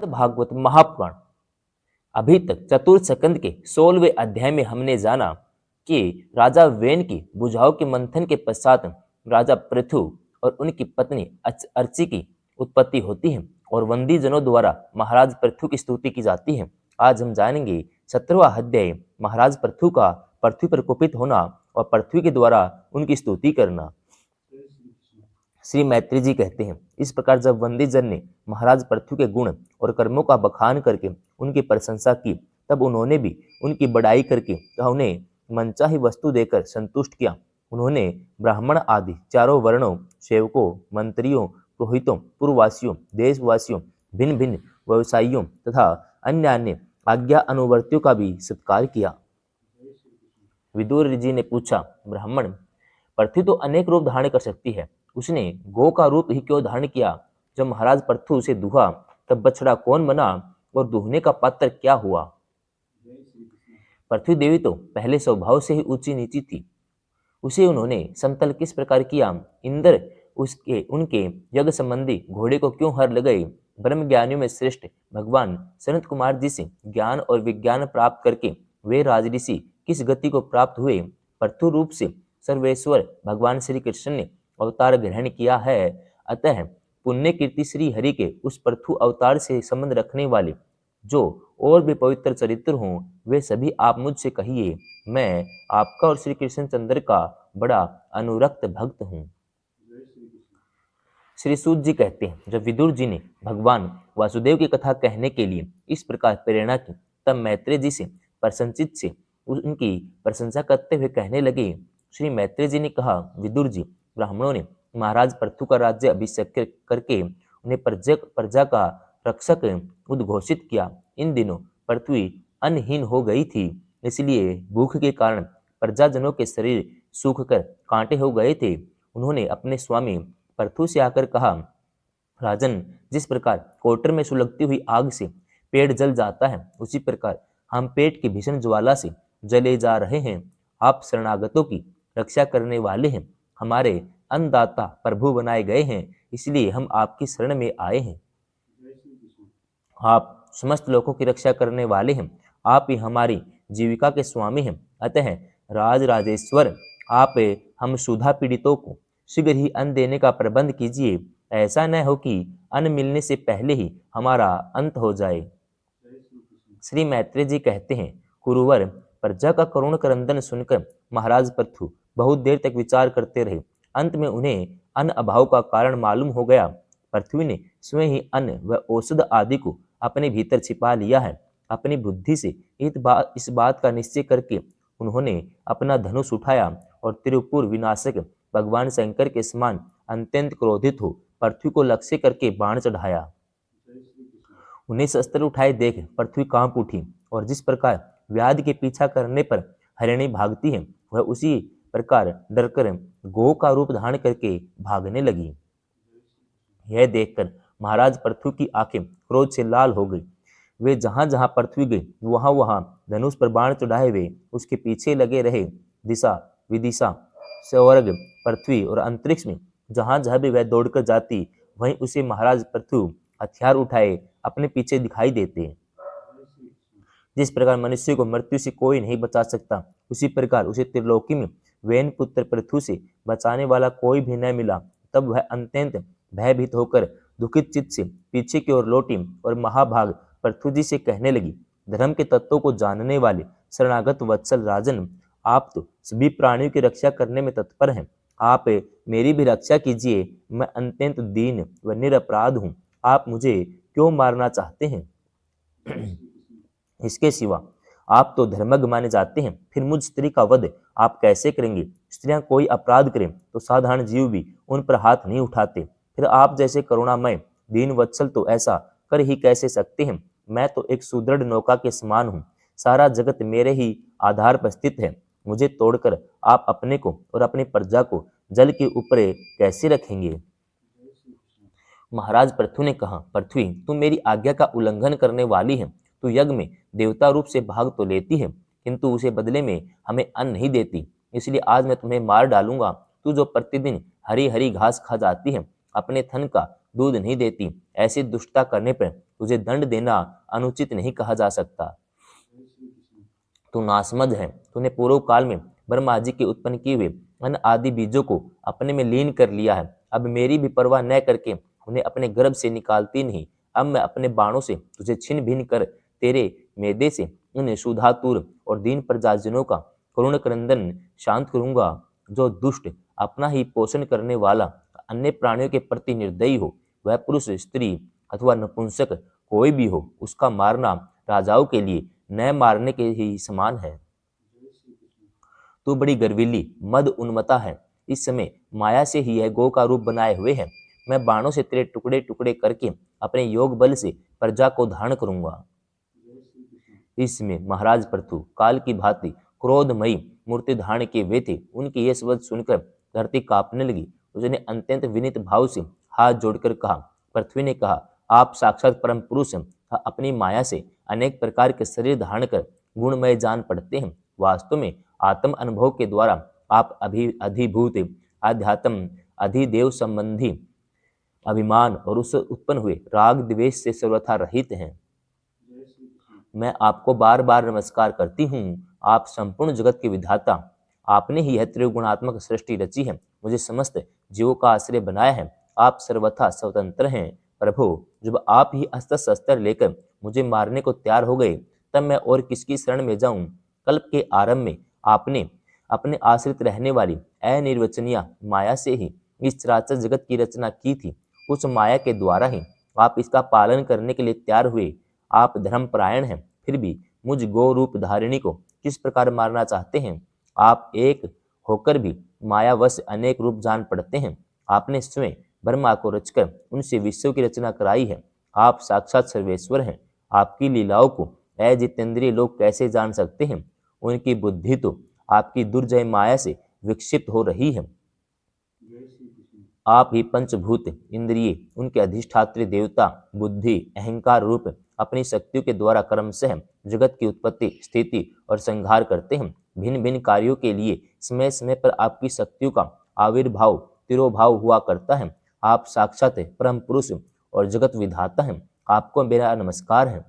भागवत महापुराण। अभी तक चतुर्थ स्कंद के 16वें अध्याय में हमने जाना कि राजा वेन की बुझाऊ के मंथन के पश्चात राजा पृथु और उनकी पत्नी अर्ची की उत्पत्ति होती है और वंदी जनों द्वारा महाराज पृथु की स्तुति की जाती है। आज हम जानेंगे 17वां अध्याय, महाराज पृथु का पृथ्वी पर कुपित होना और पृथ्वी के द्वारा उनकी स्तुति करना। श्री मैत्री जी कहते हैं, इस प्रकार जब वंदी जन ने महाराज पृथु के गुण और कर्मों का बखान करके उनकी प्रशंसा की, तब उन्होंने भी उनकी बड़ाई करके उन्हें मनचाही वस्तु देकर संतुष्ट किया। उन्होंने ब्राह्मण आदि चारों वर्णों, सेवकों, मंत्रियों, पुरोहितों, पूर्ववासियों, देशवासियों, भिन्न भिन्न व्यवसायियों तथा अन्य अन्य आज्ञा अनुवर्तियों का भी सत्कार किया। विदुर जी ने पूछा, ब्राह्मण, पृथ्वी तो अनेक रूप धारण कर सकती है, उसने गौ का रूप ही क्यों धारण किया? जब महाराज पृथु उसे दुहा तब बछड़ा कौन बना और दुहने का पात्र क्या हुआ? पृथ्वी देवी तो पहले स्वभाव से ही ऊंची नीची थी, उसे उन्होंने समतल किस प्रकार किया? इंद्र उनके यज्ञ संबंधी घोड़े को क्यों हर लगाए? ब्रह्म ज्ञानियों में श्रेष्ठ भगवान सनत कुमार जी से ज्ञान और विज्ञान प्राप्त करके वे राजऋषि किस गति को प्राप्त हुए? पृथु रूप से सर्वेश्वर भगवान श्री कृष्ण ने अवतार ग्रहण किया है। अतः पुण्य कीर्ति श्री हरि के उस पृथु अवतार से संबंध रखने वाले जो और भी पवित्र चरित्र हों, वे सभी आप मुझसे कहिए। मैं आपका और श्री कृष्ण चंद्र का बड़ा अनुरक्त भक्त हूँ। श्री सूत जी कहते हैं, जब विदुर जी ने भगवान वासुदेव की कथा कहने के लिए इस प्रकार प्रेरणा की, तब मैत्रेय जी से प्रसन्नचित्त से उनकी प्रशंसा करते हुए कहने लगे। श्री मैत्रेय जी ने कहा, विदुर जी, ब्राह्मणों ने महाराज पृथु का राज्य अभिषेक करके उन्हें प्रजा का रक्षक उद्घोषित किया। इन दिनों पृथ्वी अन्नहीन हो गई थी, इसलिए भूख के कारण प्रजाजनों के शरीर सूख कर कांटे हो गए थे। उन्होंने अपने स्वामी पृथु से आकर कहा, राजन, जिस प्रकार कोटर में सुलगती हुई आग से पेड़ जल जाता है, उसी प्रकार हम पेट की भीषण ज्वाला से जले जा रहे हैं। आप शरणागतों की रक्षा करने वाले हैं, हमारे अन्नदाता प्रभु बनाए गए हैं, इसलिए हम आपकी शरण में आए हैं। आप समस्त लोगों की रक्षा करने वाले हैं, आप ही हमारी जीविका के स्वामी हैं। अतः राज राजेश्वर, आप हम सुधा पीड़ितों को शीघ्र ही अन्न देने का प्रबंध कीजिए। ऐसा न हो कि अन्न मिलने से पहले ही हमारा अंत हो जाए। श्री मैत्रेय जी कहते हैं, कुरुवर, प्रजा का करुण क्रंदन सुनकर महाराज पृथु बहुत देर तक विचार करते रहे। अंत में उन्हें अन्न अभाव का कारण मालूम हो गया। पृथ्वी ने स्वयं ही अन्न व औषध आदि को अपने भीतर छिपा लिया है। अपनी बुद्धि से इस बात का निश्चय करके उन्होंने अपना धनुष उठाया और त्रिपुर विनाशक भगवान शंकर के समान अत्यंत क्रोधित हो पृथ्वी को लक्ष्य करके बाण चढ़ाया। उन्हें शस्त्र उठाए देख पृथ्वी कांप उठी और जिस प्रकार व्याध के पीछा करने पर हरिणी भागती है, वह उसी प्रकार डरकर गौ का रूप धारण करके भागने लगी। यह देखकर महाराज पृथु की आंखें क्रोध से लाल हो गई। वे जहां जहां पृथ्वी गई वहां वहां धनुष पर बाण चढ़ाए वे उसके पीछे लगे रहे। दिशा विदिशा, स्वर्ग, पृथ्वी और अंतरिक्ष में जहां जहां भी वह दौड़कर जाती, वहीं उसे महाराज पृथु हथियार उठाए अपने पीछे दिखाई देते। जिस प्रकार मनुष्य को मृत्यु से कोई नहीं बचा सकता, उसी प्रकार उसे त्रिलोकी में वेन पुत्र पृथु से बचाने वाला कोई भी न मिला। तब वह अत्यंत भयभीत होकर दुखित चित्त से पीछे की ओर लौटी और महाभाग पृथु जी से कहने लगी, धर्म के तत्वों को जानने वाले शरणागत वत्सल राजन, आप तो सभी प्राणियों की रक्षा करने में तत्पर हैं, आप मेरी भी रक्षा कीजिए। मैं अत्यंत दीन व निरपराध हूँ, आप मुझे क्यों मारना चाहते हैं? इसके सिवा आप तो धर्मज्ञ माने जाते हैं, फिर मुझ स्त्री का वध आप कैसे करेंगे? स्त्रियां कोई अपराध करें तो साधारण जीव भी उन पर हाथ नहीं उठाते, फिर आप जैसे करुणामय दीन वत्सल तो ऐसा कर ही कैसे सकते हैं? मैं तो एक सुदृढ़ नौका के समान हूँ, सारा जगत मेरे ही आधार पर स्थित है, मुझे तोड़कर आप अपने को और अपनी प्रजा को जल के ऊपर कैसे रखेंगे? महाराज पृथु ने कहा, पृथ्वी, तुम मेरी आज्ञा का उल्लंघन करने वाली है। तू यज्ञ में देवता रूप से भाग तो लेती है, किंतु उसे बदले में हमें अन्न नहीं देती, इसलिए आज मैं तुम्हें मार डालूंगा। तू जो प्रतिदिन हरी हरी घास खा जाती है, अपने थन का दूध नहीं देती, ऐसी दुष्टता करने पर तुझे दंड देना अनुचित नहीं कहा जा सकता। तू नासमद है, तूने पूर्व काल में ब्रह्मा जी के उत्पन्न किए हुए अन्न आदि बीजों को अपने में लीन कर लिया है। अब मेरी भी परवाह न करके उन्हें अपने गर्भ से निकालती नहीं। अब मैं अपने बाणों से तुझे छिन्न भिन्न कर तेरे मेदे से उन सुधातुर और दीन प्रजाजनों का करुण क्रंदन शांत करूंगा। जो दुष्ट अपना ही पोषण करने वाला अन्य प्राणियों के प्रति निर्दयी हो, वह पुरुष, स्त्री अथवा नपुंसक कोई भी हो, उसका मारना राजाओं के लिए न मारने के ही समान है। तू बड़ी गर्वीली मद उन्मत्ता है। इस समय माया से ही यह गौ का रूप बनाए हुए है। मैं बाणों से तेरे टुकड़े टुकड़े करके अपने योग बल से प्रजा को धारण करूंगा। इसमें महाराज पृथु काल की भांति क्रोधमयी मूर्ति धारण किए हुए थे। उनकी यह शब्द सुनकर धरती कांपने लगी। उसने अत्यंत विनीत भाव से हाथ जोड़कर कहा। पृथ्वी ने कहा, आप साक्षात परम पुरुष हैं। अपनी माया से अनेक प्रकार के शरीर धारण कर गुणमय जान पड़ते हैं। वास्तव में आत्म अनुभव के द्वारा आप अधिभूत आध्यात्म अधिदेव संबंधी अभिमान और उससे उत्पन्न हुए राग द्वेष से सर्वथा रहित हैं। मैं आपको बार बार नमस्कार करती हूँ। आप संपूर्ण जगत के विधाता, आपने ही यह त्रिगुणात्मक सृष्टि रची है, मुझे समस्त जीवों का आश्रय बनाया है। आप सर्वथा स्वतंत्र हैं। प्रभु, जब आप ही अस्त्र शस्त्र लेकर मुझे मारने को तैयार हो गए, तब मैं और किसकी शरण में जाऊं? कल्प के आरंभ में आपने अपने आश्रित रहने वाली अनिर्वचनीय माया से ही इस चराचर जगत की रचना की थी। उस माया के द्वारा ही आप इसका पालन करने के लिए तैयार हुए। आप धर्मपरायण हैं, फिर भी मुझ गो रूप धारिणी को किस प्रकार मारना चाहते हैं? आप एक होकर भी मायावश अनेक रूप जान पड़ते हैं। आपने स्वयं ब्रह्मा को रचकर उनसे विश्व की रचना कराई है। आप साक्षात सर्वेश्वर हैं। आपकी लीलाओं को अजितेंद्रिय लोग कैसे जान सकते हैं? उनकी बुद्धि तो आपकी दुर्जय माया से विक्षिप्त हो रही है। आप ही पंचभूत इंद्रिय, उनके अधिष्ठात्री देवता, बुद्धि, अहंकार रूप अपनी शक्तियों के द्वारा क्रमशः जगत की उत्पत्ति, स्थिति और संहार करते हैं। भिन्न भिन्न कार्यों के लिए समय समय पर आपकी शक्तियों का आविर्भाव तिरोभाव हुआ करता है। आप साक्षात परम पुरुष और जगत विधाता हैं। आपको मेरा नमस्कार है।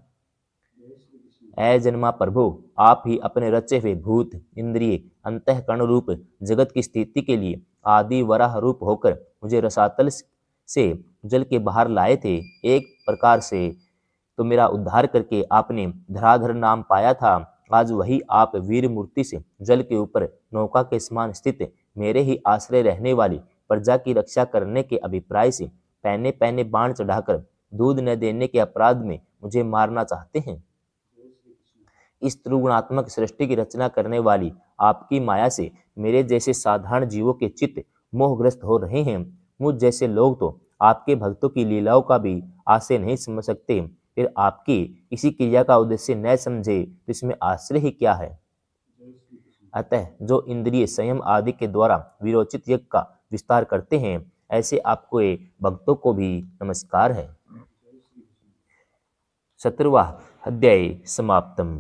जन्मा प्रभु, आप ही अपने रचे हुए भूत, इंद्रिय, अंतःकरण रूप जगत की स्थिति के लिए आदि वराह रूप होकर मुझे रसातल से जल के बाहर लाए थे। एक प्रकार से तो मेरा उद्धार करके आपने धराधर नाम पाया था। आज वही आप वीर मूर्ति से जल के ऊपर नौका के समान स्थित मेरे ही आश्रय रहने वाली प्रजा की रक्षा करने के अभिप्राय से पहने पहने बाण चढ़ाकर दूध न देने के अपराध में मुझे मारना चाहते हैं। इस त्रिगुणात्मक सृष्टि की रचना करने वाली आपकी माया से मेरे जैसे साधारण जीवों के चित्त मोहग्रस्त हो रहे हैं। मुझ जैसे लोग तो आपके भक्तों की लीलाओं का भी आशय नहीं समझ सकते। फिर आपकी इसी क्रिया का उद्देश्य न समझे तो इसमें आश्चर्य ही क्या है? अतः जो इंद्रिय संयम आदि के द्वारा विरोचित यज्ञ का विस्तार करते हैं, ऐसे आपको भक्तों को भी नमस्कार है। 17वां अध्याय समाप्तम।